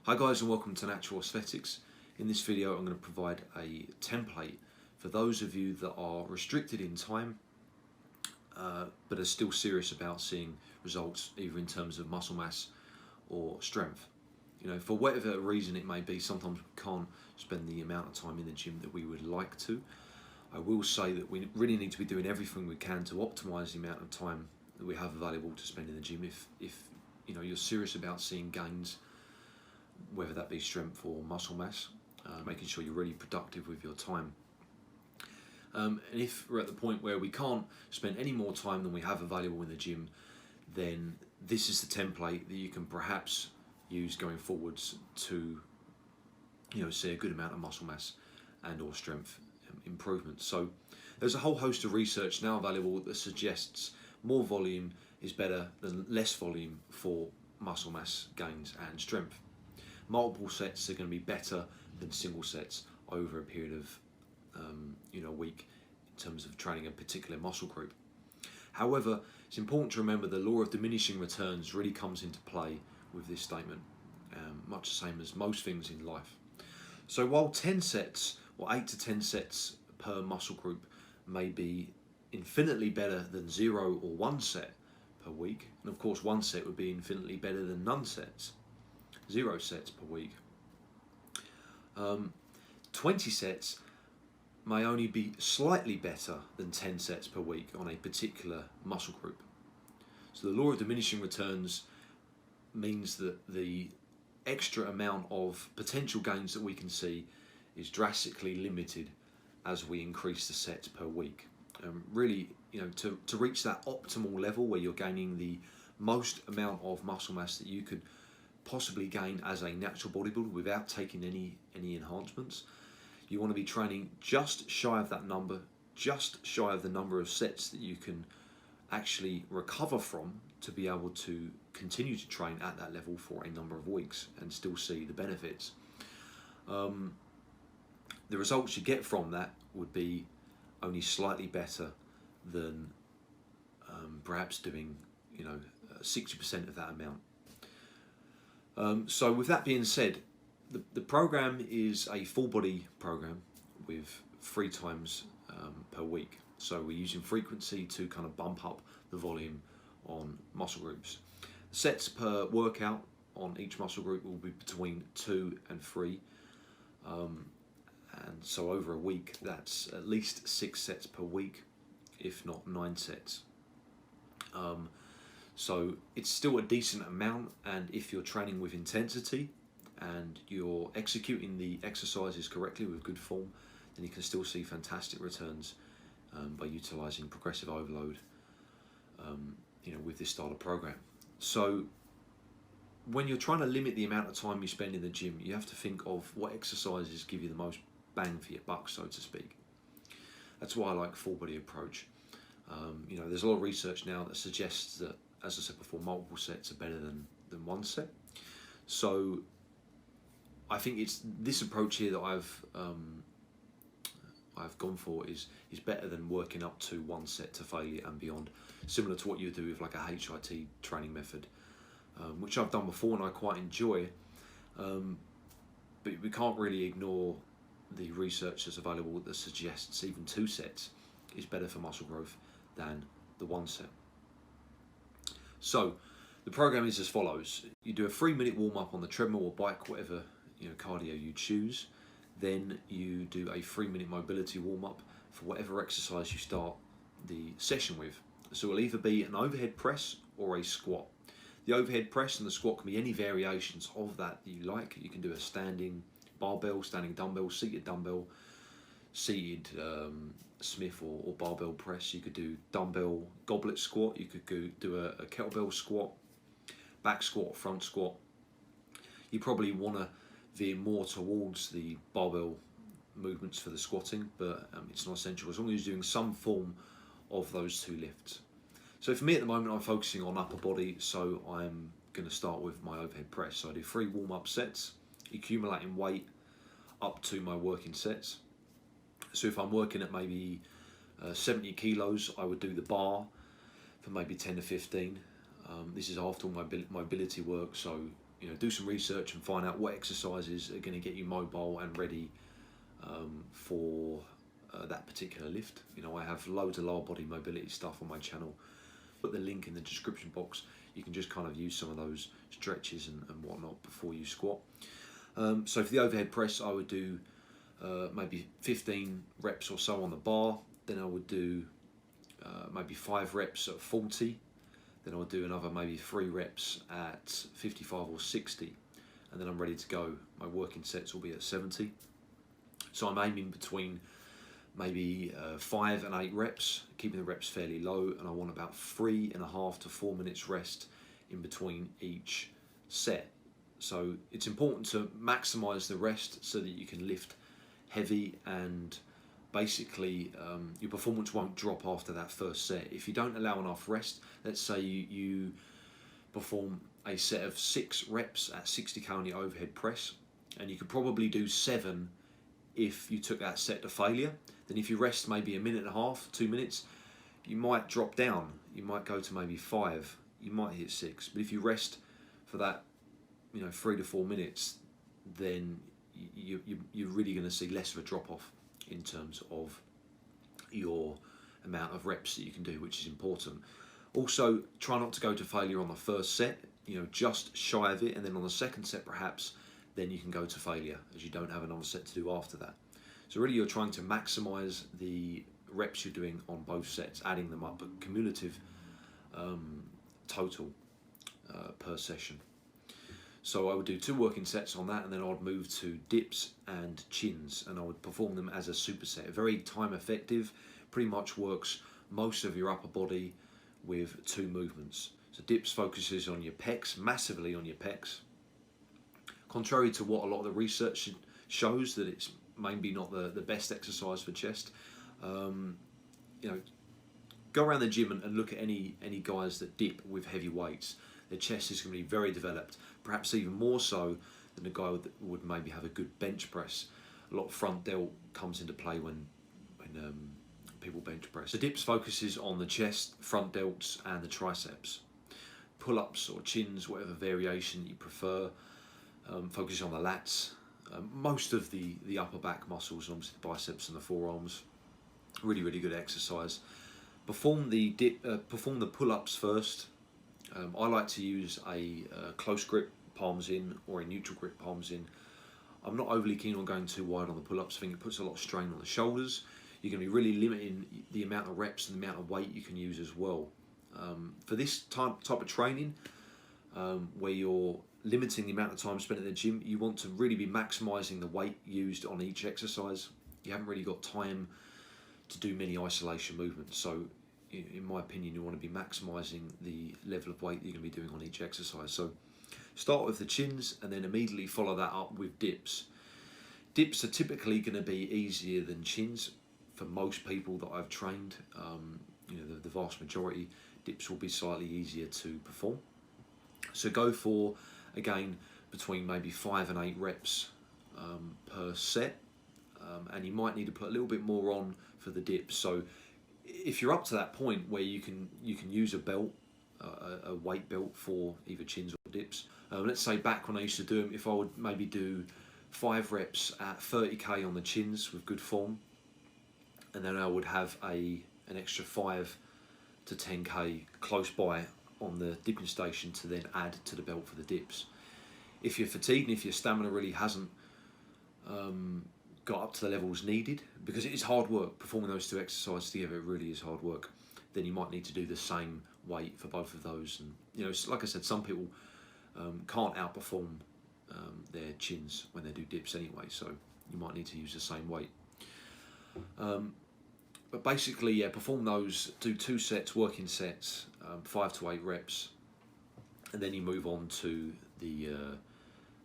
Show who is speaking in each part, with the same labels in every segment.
Speaker 1: Hi guys and welcome to Natural Aesthetics. In this video I'm going to provide a template for those of you that are restricted in time but are still serious about seeing results either in terms of muscle mass or strength. You know, for whatever reason it may be, sometimes we can't spend the amount of time in the gym that we would like to. I will say that we really need to be doing everything we can to optimize the amount of time that we have available to spend in the gym if you know you're serious about seeing gains, whether that be strength or muscle mass, making sure you're really productive with your time. And if we're at the point where we can't spend any more time than we have available in the gym, then this is the template that you can perhaps use going forwards to, you know, see a good amount of muscle mass and or strength improvement. So there's a whole host of research now available that suggests more volume is better than less volume for muscle mass gains and strength. Multiple sets are going to be better than single sets over a period of a week in terms of training a particular muscle group. However, it's important to remember the law of diminishing returns really comes into play with this statement, much the same as most things in life. So while 10 sets or 8 to 10 sets per muscle group may be infinitely better than 0 or 1 set per week, and of course 1 set would be infinitely better than none sets, 0 sets per week. 20 sets may only be slightly better than 10 sets per week on a particular muscle group. So the law of diminishing returns means that the extra amount of potential gains that we can see is drastically limited as we increase the sets per week. Really, you know, to reach that optimal level where you're gaining the most amount of muscle mass that you could possibly gain as a natural bodybuilder without taking any enhancements, you want to be training just shy of that number, just shy of the number of sets that you can actually recover from to be able to continue to train at that level for a number of weeks and still see the benefits. The results you get from that would be only slightly better than perhaps doing 60% of that amount. So with that being said, the program is a full body program with 3 times per week. So we're using frequency to kind of bump up the volume on muscle groups. Sets per workout on each muscle group will be between 2 and 3. And so over a week, that's at least 6 sets per week, if not 9 sets. So it's still a decent amount, and if you're training with intensity and you're executing the exercises correctly with good form, then you can still see fantastic returns by utilizing progressive overload with this style of program. So when you're trying to limit the amount of time you spend in the gym, you have to think of what exercises give you the most bang for your buck, so to speak. That's why I like full body approach. There's a lot of research now that suggests that, as I said before, multiple sets are better than 1 set. So I think it's this approach here that I've gone for is better than working up to 1 set to failure and beyond, similar to what you do with like a HIIT training method, which I've done before and I quite enjoy. But we can't really ignore the research that's available that suggests even 2 sets is better for muscle growth than the 1 set. So the program is as follows. You do a 3-minute warm-up on the treadmill or bike, whatever cardio you choose. Then you do a 3-minute mobility warm-up for whatever exercise you start the session with. So it'll either be an overhead press or a squat. The overhead press and the squat can be any variations of that you like. You can do a standing barbell, standing dumbbell, seated dumbbell, seated Smith or barbell press. You could do dumbbell goblet squat. You could do a kettlebell squat, back squat, front squat. You probably want to veer more towards the barbell movements for the squatting, but it's not essential as long as you're doing some form of those 2 lifts. So for me at the moment, I'm focusing on upper body, so I'm going to start with my overhead press. So I do 3 warm-up sets, accumulating weight up to my working sets. So if I'm working at maybe 70 kilos, I would do the bar for maybe 10 to 15. This is after all my mobility work, so do some research and find out what exercises are going to get you mobile and ready for that particular lift. I have loads of lower body mobility stuff on my channel. Put the link in the description box. You can just kind of use some of those stretches and whatnot before you squat. So for the overhead press, I would do maybe 15 reps or so on the bar. Then I would do maybe 5 reps at 40. Then I would do another maybe 3 reps at 55 or 60. And then I'm ready to go. My working sets will be at 70. So I'm aiming between maybe 5 and 8 reps, keeping the reps fairly low, and I want about 3.5 to 4 minutes rest in between each set. So it's important to maximize the rest so that you can lift heavy, and basically your performance won't drop after that first set. If you don't allow enough rest, let's say you perform a set of 6 reps at 60 on the overhead press, and you could probably do 7 if you took that set to failure. Then if you rest maybe 1.5 minutes, 2 minutes, you might drop down. You might go to maybe 5. You might hit 6. But if you rest for that, 3 to 4 minutes, then you're really going to see less of a drop off in terms of your amount of reps that you can do, which is important. Also, try not to go to failure on the first set. Just shy of it, and then on the second set perhaps, then you can go to failure, as you don't have another set to do after that. So really you're trying to maximize the reps you're doing on both sets, adding them up, but cumulative total per session. So I would do 2 working sets on that, and then I would move to dips and chins, and I would perform them as a superset. Very time effective, pretty much works most of your upper body with 2 movements. So dips focuses on your pecs, massively on your pecs. Contrary to what a lot of the research shows, that it's maybe not the best exercise for chest. Go around the gym and look at any guys that dip with heavy weights. Their chest is going to be very developed, perhaps even more so than a guy that would maybe have a good bench press. A lot of front delt comes into play when people bench press. So dips focuses on the chest, front delts, and the triceps. Pull-ups or chins, whatever variation you prefer, focuses on the lats. Most of the upper back muscles, and obviously the biceps and the forearms. Really, really good exercise. Perform the pull-ups first. I like to use a close grip, palms in, or a neutral grip, palms in. I'm not overly keen on going too wide on the pull-ups. I think it puts a lot of strain on the shoulders. You're going to be really limiting the amount of reps and the amount of weight you can use as well. For this type of training, where you're limiting the amount of time spent at the gym, you want to really be maximizing the weight used on each exercise. You haven't really got time to do many isolation movements, so in my opinion you want to be maximizing the level of weight that you're going to be doing on each exercise. So start with the chins and then immediately follow that up with dips. Dips are typically going to be easier than chins for most people that I've trained. The vast majority, dips will be slightly easier to perform. So go for, again, between maybe 5 and 8 reps per set, and you might need to put a little bit more on for the dips. So if you're up to that point where you can use a belt, a weight belt for either chins or dips. Let's say back when I used to do them, if I would maybe do 5 reps at 30k on the chins with good form, and then I would have an extra 5 to 10k close by on the dipping station to then add to the belt for the dips. If you're fatigued and if your stamina really hasn't got up to the levels needed, because it is hard work performing those 2 exercises together, it really is hard work, then you might need to do the same weight for both of those. And like I said, some people can't outperform their chins when they do dips anyway, so you might need to use the same weight. But basically, yeah, perform those, do 2 sets, working sets, 5 to 8 reps, and then you move on to the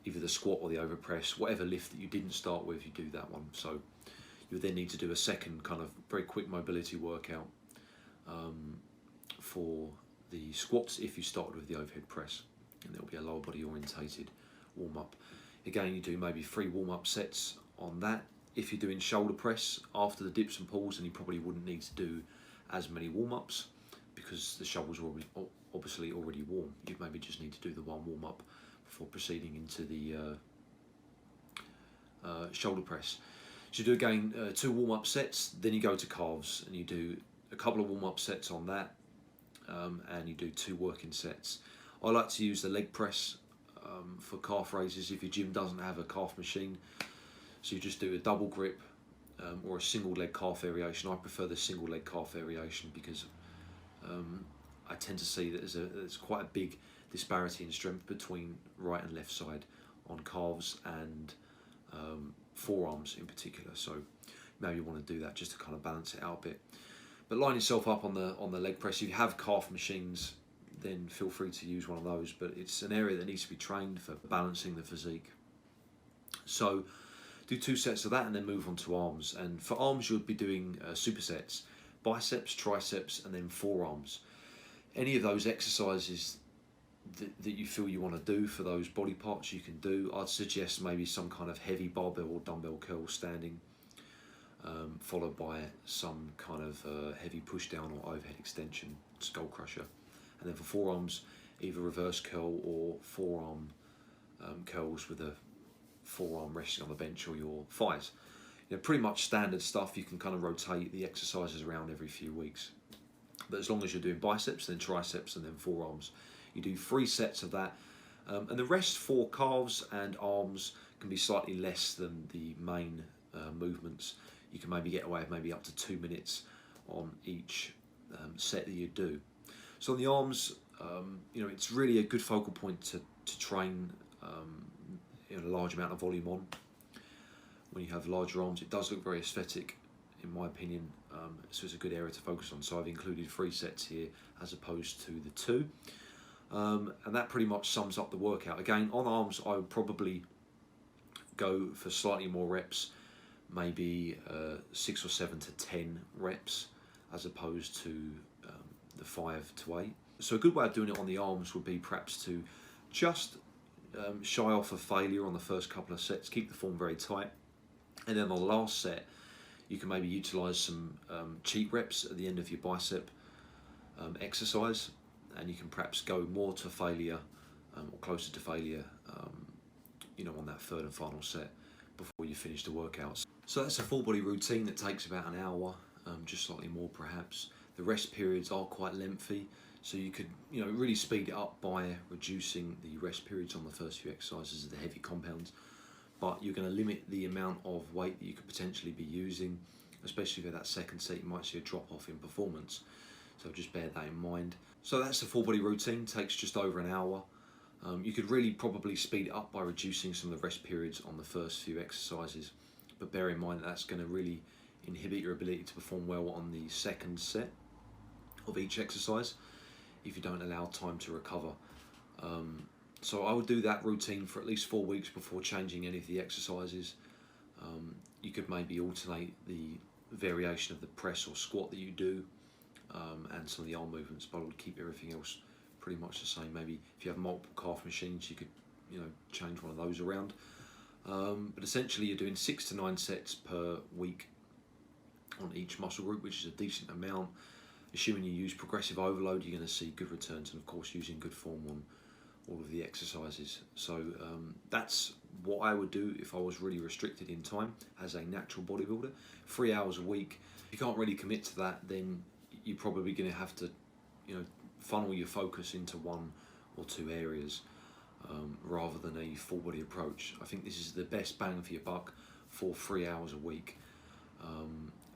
Speaker 1: either the squat or the overhead press, whatever lift that you didn't start with, you do that one. So you then need to do a second kind of very quick mobility workout for the squats if you started with the overhead press, and there'll be a lower body orientated warm up. Again, you do maybe 3 warm up sets on that. If you're doing shoulder press after the dips and pulls, then you probably wouldn't need to do as many warm ups because the shoulders are obviously already warm. You'd maybe just need to do the 1 warm up before proceeding into the shoulder press. So you do again 2 warm-up sets, then you go to calves and you do a couple of warm-up sets on that, and you do 2 working sets. I like to use the leg press for calf raises if your gym doesn't have a calf machine. So you just do a double grip or a single leg calf variation. I prefer the single leg calf variation because I tend to see that there's quite a big disparity in strength between right and left side on calves and forearms in particular. So maybe you want to do that just to kind of balance it out a bit. But line yourself up on the leg press. If you have calf machines, then feel free to use one of those, but it's an area that needs to be trained for balancing the physique. So do 2 sets of that and then move on to arms. And for arms, you'll be doing supersets, biceps, triceps, and then forearms. Any of those exercises that you feel you want to do for those body parts, you can do. I'd suggest maybe some kind of heavy barbell or dumbbell curl standing, followed by some kind of heavy push down or overhead extension, skull crusher. And then for forearms, either reverse curl or forearm curls with a forearm resting on the bench or your thighs. You know, pretty much standard stuff. You can kind of rotate the exercises around every few weeks. But as long as you're doing biceps, then triceps, and then forearms, you do 3 sets of that. And the rest for calves and arms can be slightly less than the main movements. You can maybe get away with maybe up to 2 minutes on each set that you do. So on the arms, you know, it's really a good focal point to train a large amount of volume on. When you have larger arms, it does look very aesthetic, in my opinion. So it's a good area to focus on. So I've included 3 sets here as opposed to the 2. And that pretty much sums up the workout. Again, on arms, I would probably go for slightly more reps, maybe 6 or 7 to 10 reps, as opposed to the 5 to 8. So a good way of doing it on the arms would be perhaps to just shy off of failure on the first couple of sets, keep the form very tight, and then on the last set, you can maybe utilise some cheat reps at the end of your bicep exercise, and you can perhaps go more to failure or closer to failure, you know, on that 3rd and final set before you finish the workouts. So that's a full body routine that takes about an hour, just slightly more perhaps. The rest periods are quite lengthy, so you could, you know, really speed it up by reducing the rest periods on the first few exercises of the heavy compounds. But you're going to limit the amount of weight that you could potentially be using, especially for that second set. You might see a drop off in performance, so just bear that in mind. So that's the full body routine, takes just over an hour. You could really probably speed it up by reducing some of the rest periods on the first few exercises, but bear in mind that that's going to really inhibit your ability to perform well on the second set of each exercise if you don't allow time to recover. So I would do that routine for at least 4 weeks before changing any of the exercises. You could maybe alternate the variation of the press or squat that you do, and some of the arm movements, but I would keep everything else pretty much the same. Maybe if you have multiple calf machines, you could, you know, change one of those around. But essentially you're doing 6 to 9 sets per week on each muscle group, which is a decent amount. Assuming you use progressive overload, you're going to see good returns, and of course using good form on all of the exercises. So that's what I would do if I was really restricted in time as a natural bodybuilder. 3 hours a week. If you can't really commit to that, then you're probably going to have to, you know, funnel your focus into 1 or 2 areas rather than a full body approach. I think this is the best bang for your buck for 3 hours a week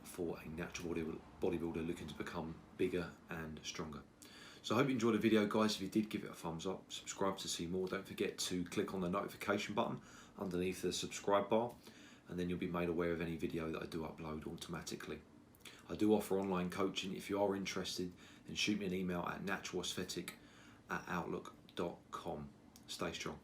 Speaker 1: for a natural bodybuilder looking to become bigger and stronger. So I hope you enjoyed the video, guys. If you did, give it a thumbs up, subscribe to see more. Don't forget to click on the notification button underneath the subscribe bar, and then you'll be made aware of any video that I do upload automatically. I do offer online coaching. If you are interested, then shoot me an email at naturalasthetic@outlook.com. Stay strong.